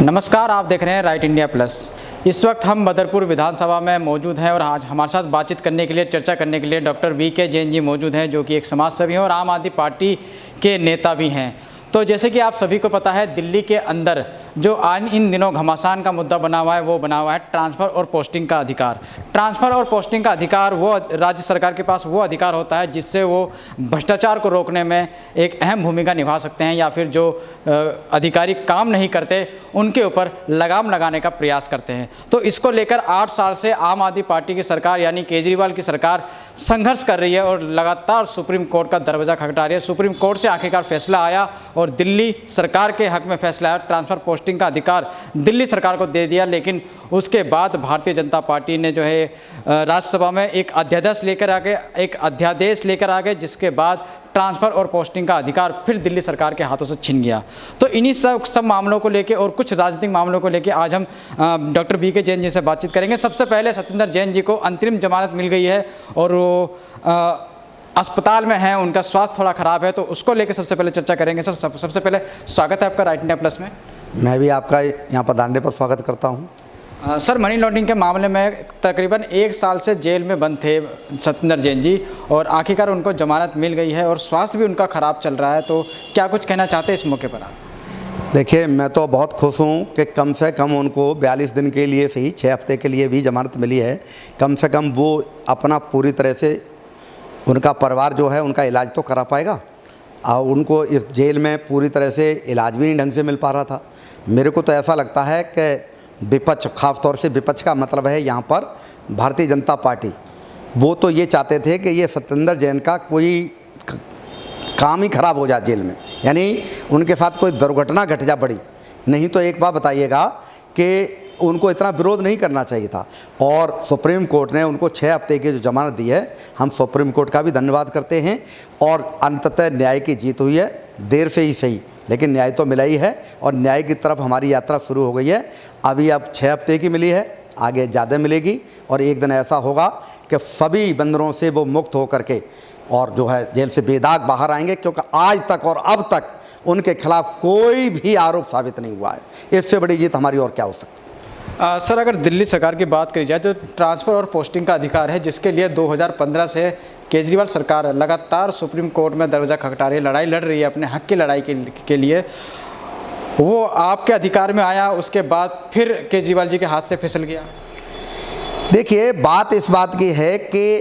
नमस्कार, आप देख रहे हैं राइट इंडिया प्लस। इस वक्त हम बदरपुर विधानसभा में मौजूद हैं और आज हमारे साथ बातचीत करने के लिए, चर्चा करने के लिए डॉक्टर वीके जैन जी मौजूद हैं, जो कि एक समाजसेवी हैं और आम आदमी पार्टी के नेता भी हैं। तो जैसे कि आप सभी को पता है, दिल्ली के अंदर जो इन दिनों घमासान का मुद्दा बना हुआ है, वो बना हुआ है ट्रांसफ़र और पोस्टिंग का अधिकार। ट्रांसफ़र और पोस्टिंग का अधिकार वो राज्य सरकार के पास वो अधिकार होता है जिससे वो भ्रष्टाचार को रोकने में एक अहम भूमिका निभा सकते हैं, या फिर जो अधिकारी काम नहीं करते उनके ऊपर लगाम लगाने का प्रयास करते हैं। तो इसको लेकर 8 साल से आम आदमी पार्टी की सरकार यानी केजरीवाल की सरकार संघर्ष कर रही है और लगातार सुप्रीम कोर्ट का दरवाज़ा खटखटा रही है। सुप्रीम कोर्ट से आखिरकार फैसला आया और दिल्ली सरकार के हक में फैसला आया। ट्रांसफ़र पोस्टिंग का अधिकार दिल्ली सरकार को दे दिया, लेकिन उसके बाद भारतीय जनता पार्टी ने जो है राज्यसभा में एक अध्यादेश लेकर आ गए, जिसके बाद ट्रांसफ़र और पोस्टिंग का अधिकार फिर दिल्ली सरकार के हाथों से छिन गया। तो इन्हीं सब मामलों को लेके और कुछ राजनीतिक मामलों को लेके आज हम डॉक्टर वीके जैन जी से बातचीत करेंगे। सबसे पहले सत्येंद्र जैन जी को अंतरिम जमानत मिल गई है और वो अस्पताल में हैं, उनका स्वास्थ्य थोड़ा ख़राब है, तो उसको लेकर सबसे पहले चर्चा करेंगे। सर, सबसे पहले स्वागत है आपका राइट इंडिया प्लस में। मैं भी आपका यहाँ पधारने पर स्वागत करता हूँ। सर, मनी लॉन्ड्रिंग के मामले में तकरीबन 1 साल से जेल में बंद थे सत्येंद्र जैन जी, और आखिरकार उनको जमानत मिल गई है और स्वास्थ्य भी उनका ख़राब चल रहा है, तो क्या कुछ कहना चाहते हैं इस मौके पर आप? देखिए, मैं तो बहुत खुश हूँ कि कम से कम उनको 42 दिन के लिए सही 6 हफ्ते के लिए भी जमानत मिली है। कम से कम वो अपना पूरी तरह से, उनका परिवार जो है उनका इलाज तो करा पाएगा। और उनको इस जेल में पूरी तरह से इलाज भी नहीं ढंग से मिल पा रहा था। मेरे को तो ऐसा लगता है कि विपक्ष, खास तौर से विपक्ष का मतलब है यहाँ पर भारतीय जनता पार्टी, वो तो ये चाहते थे कि ये सत्येंद्र जैन का कोई काम ही ख़राब हो जाए जेल में, यानी उनके साथ कोई दुर्घटना घट जा बड़ी। नहीं तो एक बात बताइएगा कि उनको इतना विरोध नहीं करना चाहिए था। और सुप्रीम कोर्ट ने उनको 6 हफ्ते की जो जमानत दी है, हम सुप्रीम कोर्ट का भी धन्यवाद करते हैं। और अंततः न्याय की जीत हुई है, देर से ही सही, लेकिन न्याय तो मिला ही है और न्याय की तरफ हमारी यात्रा शुरू हो गई है। अभी अब 6 हफ्ते की मिली है, आगे ज़्यादा मिलेगी और एक दिन ऐसा होगा कि सभी बंदरों से वो मुक्त होकर के और जो है जेल से बेदाग बाहर आएंगे, क्योंकि आज तक और अब तक उनके खिलाफ कोई भी आरोप साबित नहीं हुआ है। इससे बड़ी जीत हमारी और क्या हो सकती है। सर, अगर दिल्ली सरकार की बात करी जाए तो ट्रांसफ़र और पोस्टिंग का अधिकार है, जिसके लिए 2015 से केजरीवाल सरकार लगातार सुप्रीम कोर्ट में दरवाज़ा खटखटा रही है, लड़ाई लड़ रही है अपने हक की लड़ाई के लिए। वो आपके अधिकार में आया, उसके बाद फिर केजरीवाल जी के हाथ से फिसल गया। देखिए, बात इस बात की है कि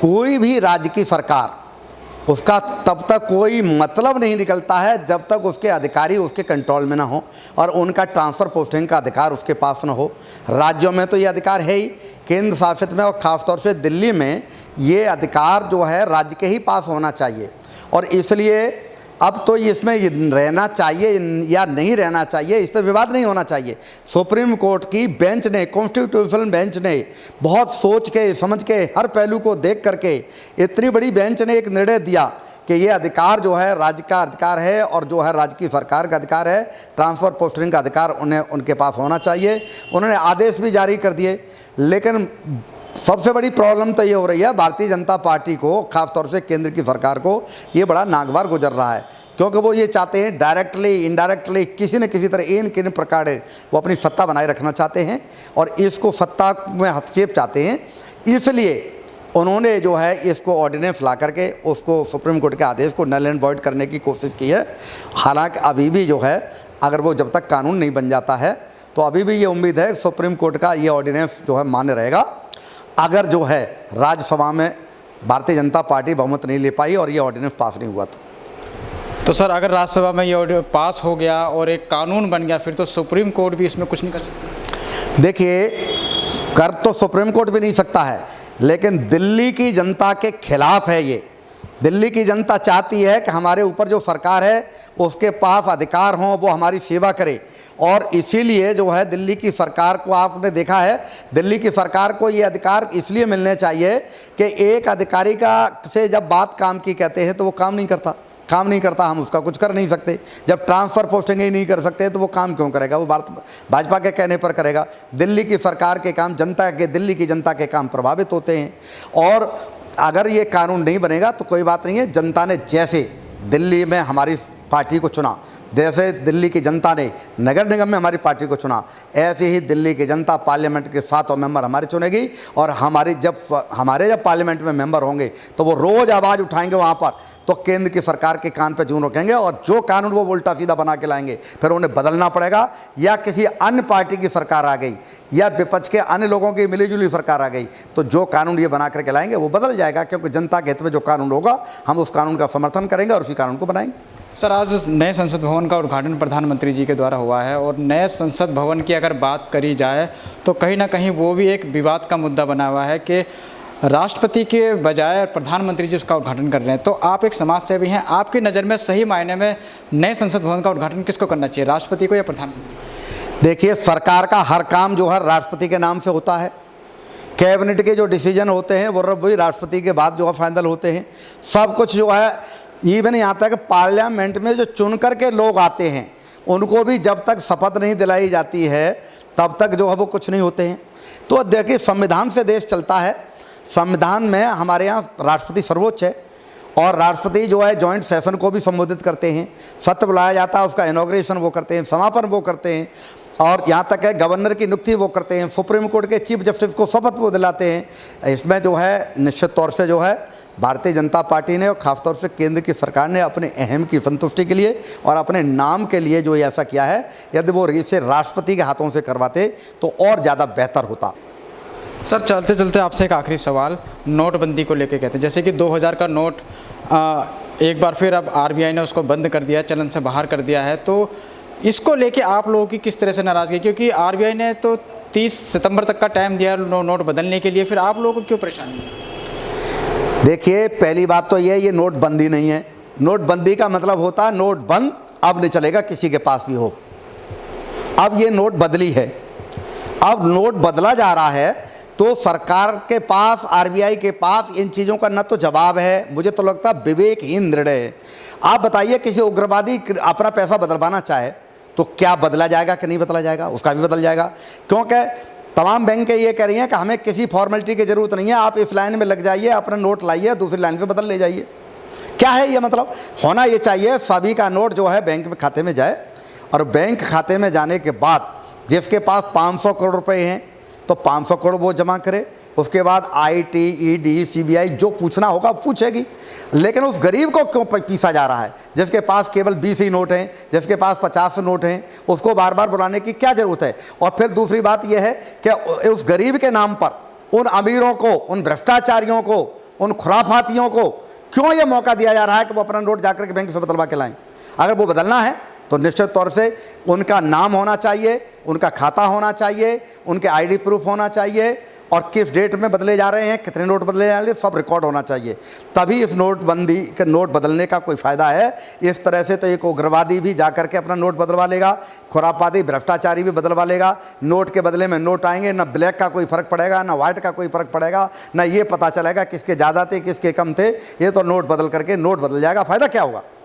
कोई भी राज्य की सरकार, उसका तब तक कोई मतलब नहीं निकलता है जब तक उसके अधिकारी उसके कंट्रोल में ना हो और उनका ट्रांसफ़र पोस्टिंग का अधिकार उसके पास ना हो। राज्यों में तो ये अधिकार है ही, केंद्र शासित में और ख़ासतौर से दिल्ली में ये अधिकार जो है राज्य के ही पास होना चाहिए। और इसलिए अब तो इसमें रहना चाहिए या नहीं रहना चाहिए, इस पर विवाद नहीं होना चाहिए। सुप्रीम कोर्ट की बेंच ने, कॉन्स्टिट्यूशनल बेंच ने बहुत सोच के समझ के हर पहलू को देख करके, इतनी बड़ी बेंच ने एक निर्णय दिया कि ये अधिकार जो है राज्य का अधिकार है और जो है राज्य की सरकार का अधिकार है, ट्रांसफ़र पोस्टिंग का अधिकार उन्हें उनके पास होना चाहिए। उन्होंने आदेश भी जारी कर दिए, लेकिन सबसे बड़ी प्रॉब्लम तो ये हो रही है भारतीय जनता पार्टी को, खासतौर से केंद्र की सरकार को, ये बड़ा नागवार गुजर रहा है, क्योंकि वो ये चाहते हैं डायरेक्टली इनडायरेक्टली किसी न किसी तरह इन किन प्रकार वो अपनी सत्ता बनाए रखना चाहते हैं और इसको सत्ता में हस्तक्षेप चाहते हैं। इसलिए उन्होंने जो है इसको ऑर्डिनेंस ला करके उसको सुप्रीम कोर्ट के आदेश को नल एंड वॉइड करने की कोशिश की है। हालांकि अभी भी जो है, अगर वो जब तक कानून नहीं बन जाता है तो अभी भी ये उम्मीद है सुप्रीम कोर्ट का ये ऑर्डिनेंस जो है मान्य रहेगा। अगर जो है राज्यसभा में भारतीय जनता पार्टी बहुमत नहीं ले पाई और ये ऑर्डिनेंस पास नहीं हुआ तो सर, अगर राज्यसभा में ये ऑर्डिनेंस पास हो गया और एक कानून बन गया, फिर तो सुप्रीम कोर्ट भी इसमें कुछ नहीं कर सकता। देखिए, कर तो सुप्रीम कोर्ट भी नहीं सकता है, लेकिन दिल्ली की जनता के खिलाफ है ये। दिल्ली की जनता चाहती है कि हमारे ऊपर जो सरकार है उसके पास अधिकार हों, वो हमारी सेवा करे। और इसीलिए जो है दिल्ली की सरकार को, आपने देखा है, दिल्ली की सरकार को ये अधिकार इसलिए मिलने चाहिए कि एक अधिकारी का से जब बात काम की कहते हैं तो वो काम नहीं करता, हम उसका कुछ कर नहीं सकते। जब ट्रांसफ़र पोस्टिंग ही नहीं कर सकते तो वो काम क्यों करेगा? वो भाजपा के कहने पर करेगा। दिल्ली की सरकार के काम दिल्ली की जनता के काम प्रभावित होते हैं। और अगर ये कानून नहीं बनेगा तो कोई बात नहीं है, जनता ने जैसे दिल्ली में हमारी पार्टी को चुना जैसे दिल्ली की जनता ने नगर निगम में हमारी पार्टी को चुना, ऐसे ही दिल्ली की जनता पार्लियामेंट के 7 मेंबर हमारे चुनेगी। और हमारे जब पार्लियामेंट में मेंबर होंगे तो वो रोज़ आवाज़ उठाएंगे वहाँ पर, तो केंद्र की सरकार के कान पे जूं रखेंगे और जो कानून वो उल्टा सीधा बना के लाएंगे फिर उन्हें बदलना पड़ेगा। या किसी अन्य पार्टी की सरकार आ गई या विपक्ष के अन्य लोगों की मिलीजुली सरकार आ गई तो जो कानून ये बना करके लाएंगे वो बदल जाएगा, क्योंकि जनता के हित में जो कानून होगा हम उस कानून का समर्थन करेंगे और उसी कानून को बनाएंगे। सर, आज नए संसद भवन का उद्घाटन प्रधानमंत्री जी के द्वारा हुआ है और नए संसद भवन की अगर बात करी जाए तो कहीं ना कहीं वो भी एक विवाद का मुद्दा बना हुआ है कि राष्ट्रपति के बजाय प्रधानमंत्री जी उसका उद्घाटन कर रहे हैं। तो आप एक समाज सेवी हैं, आपकी नज़र में सही मायने में नए संसद भवन का उद्घाटन किसको करना चाहिए, राष्ट्रपति को या प्रधानमंत्री? देखिए, सरकार का हर काम जो है राष्ट्रपति के नाम से होता है। कैबिनेट के जो डिसीजन होते हैं वो भी राष्ट्रपति के बाद जो है फाइनल होते हैं। सब कुछ जो है, इवन यहाँ तक पार्लियामेंट में जो चुन कर के लोग आते हैं उनको भी जब तक शपथ नहीं दिलाई जाती है तब तक जो है वो कुछ नहीं होते हैं। तो देखिए, संविधान से देश चलता है। संविधान में हमारे यहाँ राष्ट्रपति सर्वोच्च है और राष्ट्रपति जो है जॉइंट सेशन को भी संबोधित करते हैं, सत्र बुलाया जाता है, उसका इनॉग्रेशन वो करते हैं, समापन वो करते हैं और यहाँ तक है गवर्नर की नियुक्ति वो करते हैं, सुप्रीम कोर्ट के चीफ जस्टिस को शपथ वो दिलाते हैं। इसमें जो है निश्चित तौर से जो है भारतीय जनता पार्टी ने और ख़ासतौर से केंद्र की सरकार ने अपने अहम की संतुष्टि के लिए और अपने नाम के लिए जो ऐसा किया है। यदि वो इसे राष्ट्रपति के हाथों से करवाते तो और ज़्यादा बेहतर होता। सर, चलते चलते आपसे एक आखिरी सवाल नोटबंदी को लेके कहते हैं, जैसे कि 2000 का नोट एक बार फिर अब आरबीआई ने उसको बंद कर दिया है, चलन से बाहर कर दिया है, तो इसको लेके आप लोगों की किस तरह से नाराज़गी? क्योंकि आरबीआई ने तो 30 सितंबर तक का टाइम दिया नोट बदलने के लिए, फिर आप लोगों को क्यों परेशानी है? देखिए, पहली बात तो ये नोटबंदी नहीं है। नोटबंदी का मतलब होता है नोट बंद अब नहीं चलेगा, किसी के पास भी हो। अब ये नोट बदली है, अब नोट बदला जा रहा है तो सरकार के पास, आरबीआई के पास इन चीज़ों का न तो जवाब है, मुझे तो लगता है विवेकहीन निर्णय है। आप बताइए, किसी उग्रवादी अपना पैसा बदलवाना चाहे तो क्या बदला जाएगा कि नहीं बदला जाएगा? उसका भी बदल जाएगा, क्योंकि तमाम बैंकें ये कह रही हैं कि हमें किसी फॉर्मेलिटी की ज़रूरत नहीं है, आप इस लाइन में लग जाइए, अपना नोट लाइए, दूसरी लाइन से बदल ले जाइए। क्या है ये मतलब? होना ये चाहिए सभी का नोट जो है बैंक में खाते में जाए और बैंक खाते में जाने के बाद जिसके पास 500 करोड़ रुपए हैं तो 500 करोड़ वो जमा करे। उसके बाद आईटी, ईडी, सीबीआई जो पूछना होगा पूछेगी। लेकिन उस गरीब को क्यों पीसा जा रहा है? जिसके पास केवल 20 ही नोट हैं, जिसके पास 50 नोट हैं, उसको बार बार बुलाने की क्या ज़रूरत है? और फिर दूसरी बात यह है कि उस गरीब के नाम पर उन अमीरों को, उन भ्रष्टाचारियों को, उन खुराफातियों को क्यों ये मौका दिया जा रहा है कि वो अपना नोट जाकर के बैंक से बदलवा के लाएं? अगर वो बदलना है तो निश्चित तौर से उनका नाम होना चाहिए, उनका खाता होना चाहिए, उनके आईडी प्रूफ होना चाहिए और किस डेट में बदले जा रहे हैं, कितने नोट बदले जा रहे हैं, सब रिकॉर्ड होना चाहिए। तभी इस नोटबंदी के नोट बदलने का कोई फ़ायदा है। इस तरह से तो एक उग्रवादी भी जा करके अपना नोट बदलवा लेगा, खुरापाती भ्रष्टाचारी भी बदलवा लेगा। नोट के बदले में नोट आएंगे, ना ब्लैक का कोई फ़र्क पड़ेगा, ना वाइट का कोई फ़र्क पड़ेगा, ना ये पता चलेगा किसके ज़्यादा थे किसके कम थे। ये तो नोट बदल करके नोट बदल जाएगा, फ़ायदा क्या होगा?